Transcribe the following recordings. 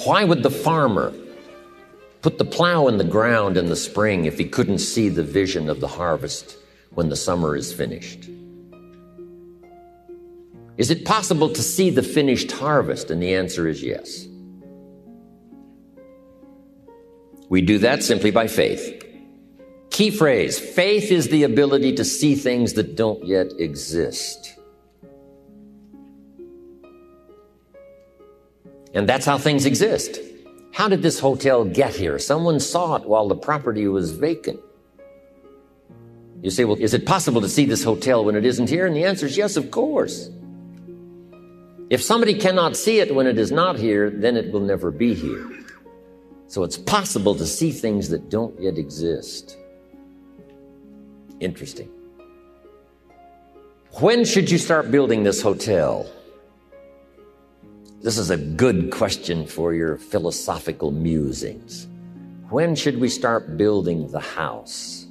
Why would the farmer put the plow in the ground in the spring if he couldn't see the vision of the harvest when the summer is finished? Is it possible to see the finished harvest? And the answer is yes. We do that simply by faith. Key phrase, faith is the ability to see things that don't yet exist. And that's how things exist. How did this hotel get here? Someone saw it while the property was vacant. You say, well, is it possible to see this hotel when it isn't here? And the answer is yes, of course. If somebody cannot see it when it is not here, then it will never be here. So it's possible to see things that don't yet exist. Interesting. When should you start building this hotel? This is a good question for your philosophical musings. When should we start building the house?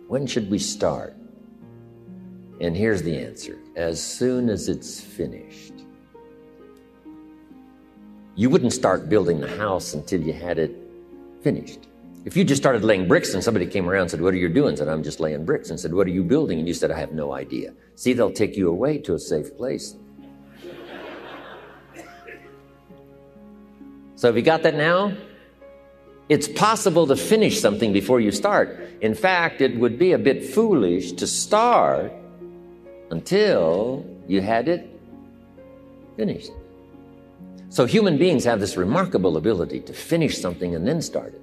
When should we start? And here's the answer. As soon as it's finished. You wouldn't start building the house until you had it finished. If you just started laying bricks and somebody came around and said, what are you doing? Said, I'm just laying bricks. And said, what are you building? And you said, I have no idea. See, they'll take you away to a safe place. So have you got that now? It's possible to finish something before you start. In fact, it would be a bit foolish to start until you had it finished. So human beings have this remarkable ability to finish something and then start it.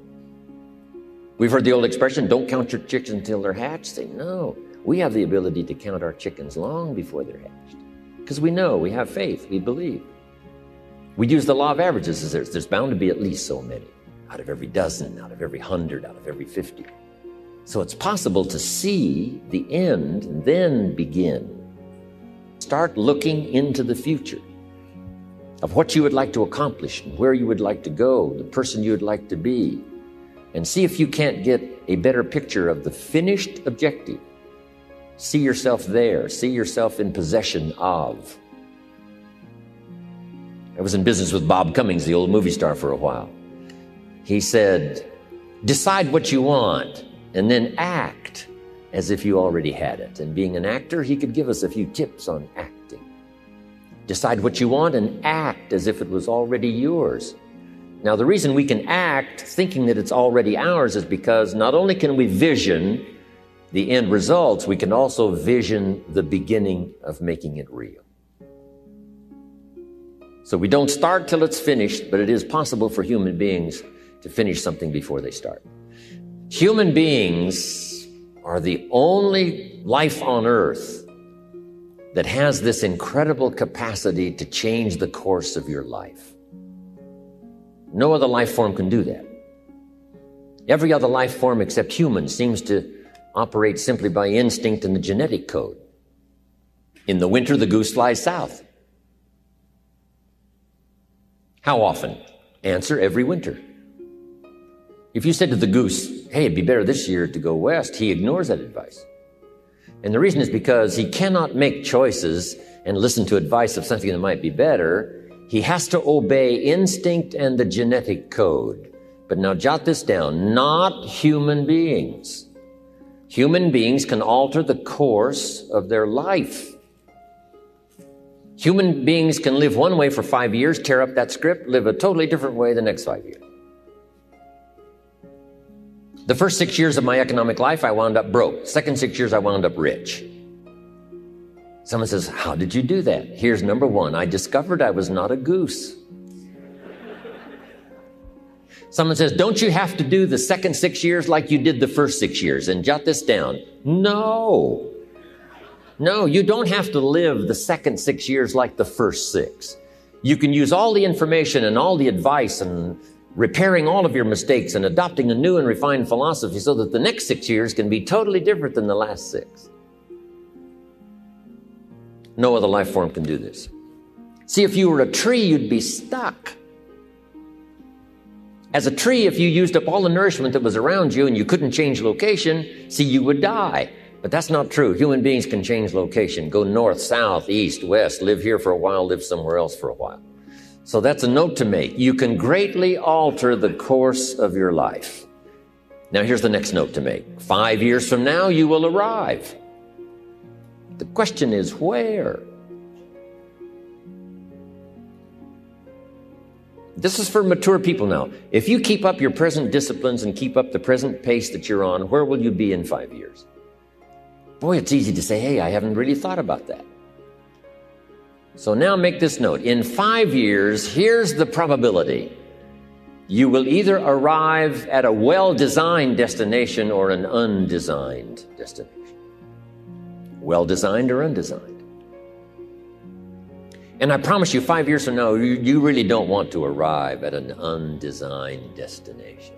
We've heard the old expression, don't count your chickens until they're hatched. Say, no, we have the ability to count our chickens long before they're hatched. Because we know, we have faith, we believe. We use the law of averages. There's bound to be at least so many. Out of every dozen, out of every 100, out of every 50. So it's possible to see the end and then begin. Start looking into the future of what you would like to accomplish, and where you would like to go, the person you would like to be, and see if you can't get a better picture of the finished objective. See yourself there. See yourself in possession of. I was in business with Bob Cummings, the old movie star, for a while. He said, decide what you want and then act as if you already had it. And being an actor, he could give us a few tips on acting. Decide what you want and act as if it was already yours. Now, the reason we can act thinking that it's already ours is because not only can we vision the end results, we can also vision the beginning of making it real. So we don't start till it's finished, but it is possible for human beings to finish something before they start. Human beings are the only life on earth that has this incredible capacity to change the course of your life. No other life form can do that. Every other life form except humans seems to operate simply by instinct and the genetic code. In the winter, the goose flies south. How often? Answer, every winter. If you said to the goose, hey, it'd be better this year to go west, he ignores that advice. And the reason is because he cannot make choices and listen to advice of something that might be better. He has to obey instinct and the genetic code. But now jot this down, not human beings. Human beings can alter the course of their life. Human beings can live one way for 5 years, tear up that script, live a totally different way the next 5 years. The first 6 years of my economic life, I wound up broke. Second 6 years, I wound up rich. Someone says, how did you do that? Here's number one. I discovered I was not a goose. Someone says, don't you have to do the second 6 years like you did the first 6 years? And jot this down. No. No, you don't have to live the second 6 years like the first 6. You can use all the information and all the advice and repairing all of your mistakes and adopting a new and refined philosophy so that the next 6 years can be totally different than the last 6. No other life form can do this. See, if you were a tree, you'd be stuck. As a tree, if you used up all the nourishment that was around you and you couldn't change location, see, you would die. But that's not true. Human beings can change location, go north, south, east, west, live here for a while, live somewhere else for a while. So that's a note to make. You can greatly alter the course of your life. Now here's the next note to make. 5 years from now, you will arrive. The question is where? This is for mature people now. If you keep up your present disciplines and keep up the present pace that you're on, where will you be in 5 years? Boy, it's easy to say, hey, I haven't really thought about that. So now make this note. In 5 years, here's the probability. You will either arrive at a well-designed destination or an undesigned destination. Well-designed or undesigned. And I promise you, 5 years from now, you really don't want to arrive at an undesigned destination.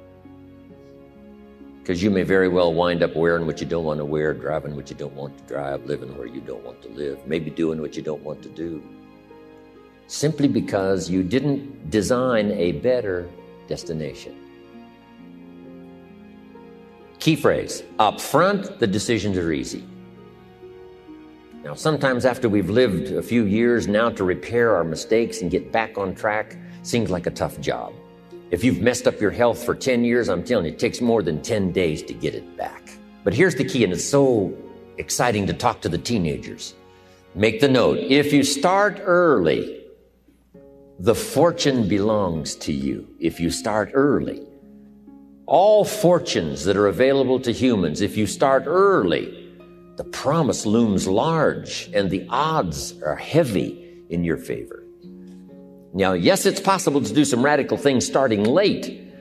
Because you may very well wind up wearing what you don't want to wear, driving what you don't want to drive, living where you don't want to live, maybe doing what you don't want to do. Simply because you didn't design a better destination. Key phrase, up front, the decisions are easy. Now, sometimes after we've lived a few years, now to repair our mistakes and get back on track seems like a tough job. If you've messed up your health for 10 years, I'm telling you, it takes more than 10 days to get it back. But here's the key, and it's so exciting to talk to the teenagers. Make the note, if you start early, the fortune belongs to you. If you start early. All fortunes that are available to humans, if you start early, the promise looms large and the odds are heavy in your favor. Now, yes, it's possible to do some radical things starting late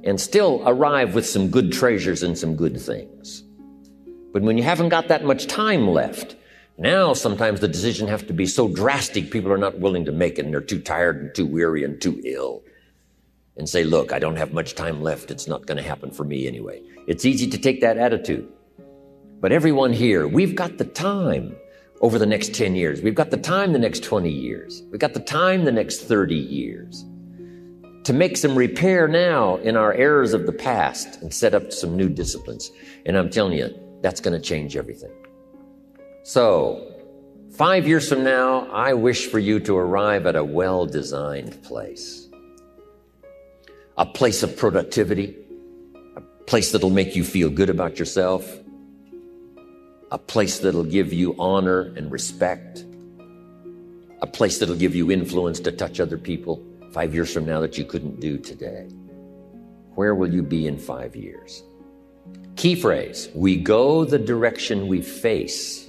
and still arrive with some good treasures and some good things. But when you haven't got that much time left, now sometimes the decision has to be so drastic people are not willing to make it and they're too tired and too weary and too ill. And say, look, I don't have much time left. It's not going to happen for me anyway. It's easy to take that attitude. But everyone here, we've got the time over the next 10 years. We've got the time the next 20 years. We've got the time the next 30 years to make some repair now in our errors of the past and set up some new disciplines. And I'm telling you, that's going to change everything. So, 5 years from now, I wish for you to arrive at a well-designed place. A place of productivity, a place that'll make you feel good about yourself, a place that'll give you honor and respect, a place that'll give you influence to touch other people 5 years from now that you couldn't do today. Where will you be in 5 years? Key phrase, we go the direction we face.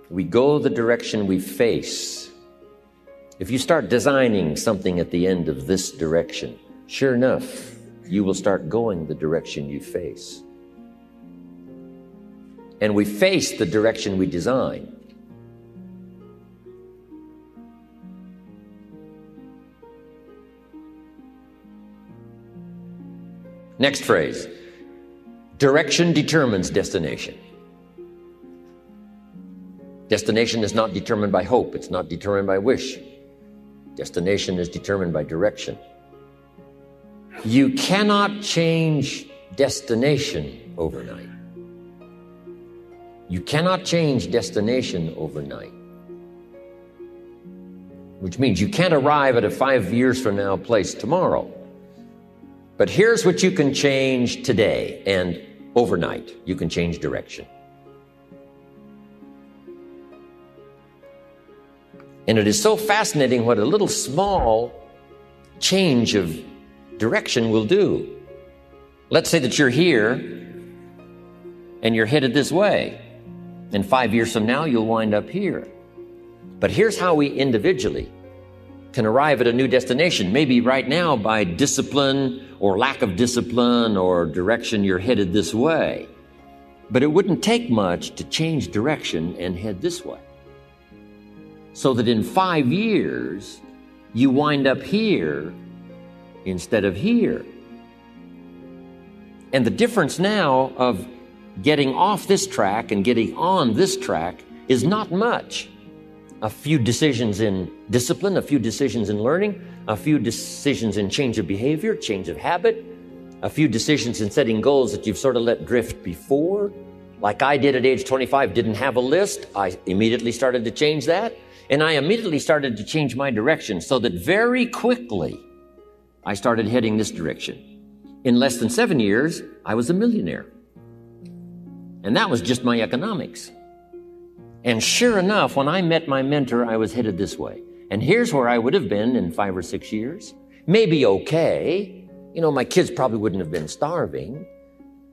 We go the direction we face. If you start designing something at the end of this direction, sure enough, you will start going the direction you face. And we face the direction we design. Next phrase, direction determines destination. Destination is not determined by hope. It's not determined by wish. Destination is determined by direction. You cannot change destination overnight. You cannot change destination overnight. Which means you can't arrive at a 5 years from now place tomorrow. But here's what you can change today and overnight. You can change direction. And it is so fascinating what a little small change of direction will do. Let's say that you're here and you're headed this way. And 5 years from now, you'll wind up here. But here's how we individually can arrive at a new destination. Maybe right now by discipline or lack of discipline or direction, you're headed this way. But it wouldn't take much to change direction and head this way. So that in 5 years, you wind up here instead of here. And the difference now of getting off this track and getting on this track is not much. A few decisions in discipline, a few decisions in learning, a few decisions in change of behavior, change of habit, a few decisions in setting goals that you've sort of let drift before. Like I did at age 25, didn't have a list. I immediately started to change that. And I immediately started to change my direction so that very quickly I started heading this direction. In less than 7 years, I was a millionaire. And that was just my economics. And sure enough, when I met my mentor, I was headed this way. And here's where I would have been in 5 or 6 years. Maybe okay. My kids probably wouldn't have been starving.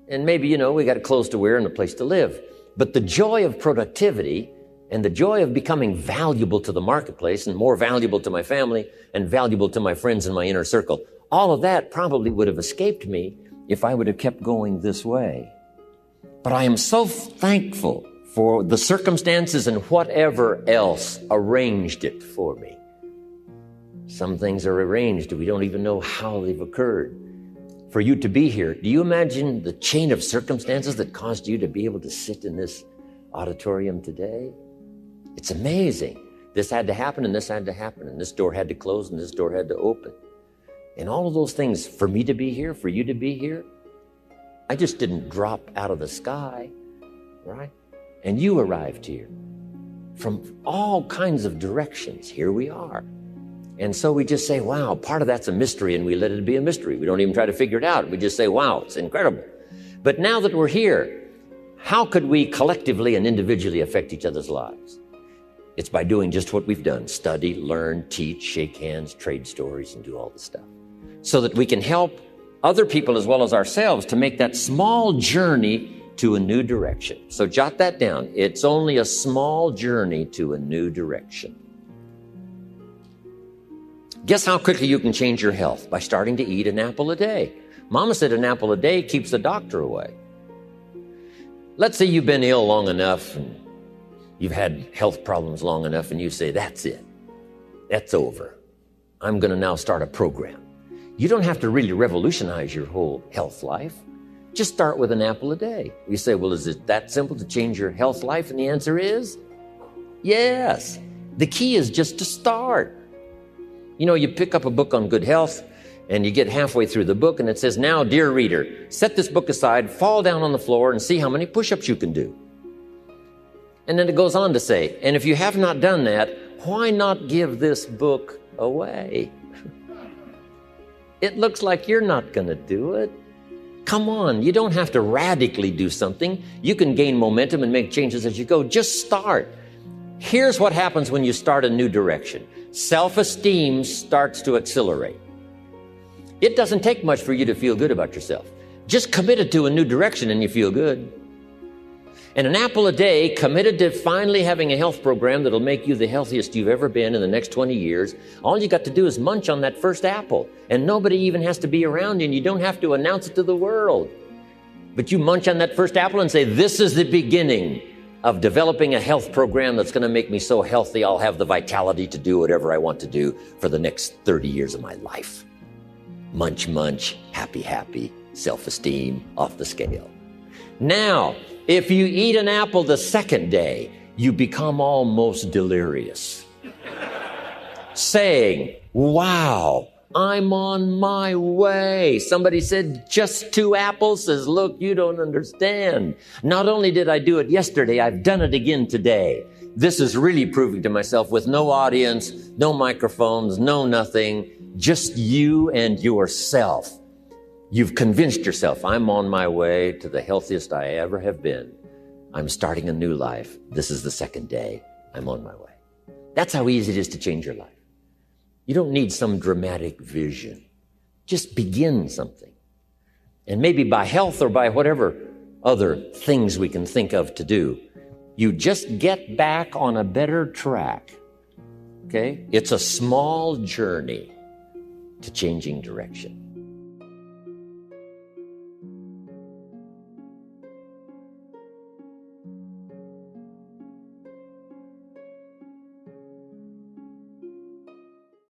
And maybe, we got clothes to wear and a place to live. But the joy of productivity and the joy of becoming valuable to the marketplace and more valuable to my family and valuable to my friends in my inner circle, all of that probably would have escaped me if I would have kept going this way. But I am so thankful for the circumstances and whatever else arranged it for me. Some things are arranged, we don't even know how they've occurred. For you to be here, do you imagine the chain of circumstances that caused you to be able to sit in this auditorium today? It's amazing. This had to happen, and this had to happen, and this door had to close, and this door had to open. And all of those things, for me to be here, for you to be here, I just didn't drop out of the sky, right? And you arrived here from all kinds of directions. Here we are. And so we just say, wow, part of that's a mystery, and we let it be a mystery. We don't even try to figure it out. We just say, wow, it's incredible. But now that we're here, how could we collectively and individually affect each other's lives? It's by doing just what we've done: study, learn, teach, shake hands, trade stories, and do all the stuff, so that we can help other people as well as ourselves to make that small journey to a new direction. So jot that down. It's only a small journey to a new direction. Guess how quickly you can change your health? By starting to eat an apple a day. Mama said an apple a day keeps the doctor away. Let's say you've been ill long enough and you've had health problems long enough, and you say, that's it. That's over. I'm going to now start a program. You don't have to really revolutionize your whole health life. Just start with an apple a day. You say, well, is it that simple to change your health life? And the answer is yes. The key is just to start. You pick up a book on good health, and you get halfway through the book, and it says, now, dear reader, set this book aside, fall down on the floor, and see how many push-ups you can do. And then it goes on to say, and if you have not done that, why not give this book away? It looks like you're not going to do it. Come on, you don't have to radically do something. You can gain momentum and make changes as you go. Just start. Here's what happens when you start a new direction. Self-esteem starts to accelerate. It doesn't take much for you to feel good about yourself. Just committed to a new direction and you feel good. And an apple a day, committed to finally having a health program that'll make you the healthiest you've ever been in the next 20 years, all you got to do is munch on that first apple. And nobody even has to be around you, and you don't have to announce it to the world. But you munch on that first apple and say, this is the beginning of developing a health program that's going to make me so healthy I'll have the vitality to do whatever I want to do for the next 30 years of my life. Munch, munch, happy, happy, self-esteem off the scale. Now, if you eat an apple the second day, you become almost delirious, saying, wow, I'm on my way. Somebody said, just 2 apples? Says, look, you don't understand. Not only did I do it yesterday, I've done it again today. This is really proving to myself with no audience, no microphones, no nothing, just you and yourself. You've convinced yourself, I'm on my way to the healthiest I ever have been. I'm starting a new life. This is the second day. I'm on my way. That's how easy it is to change your life. You don't need some dramatic vision. Just begin something. And maybe by health or by whatever other things we can think of to do, you just get back on a better track. Okay? It's a small journey to changing direction.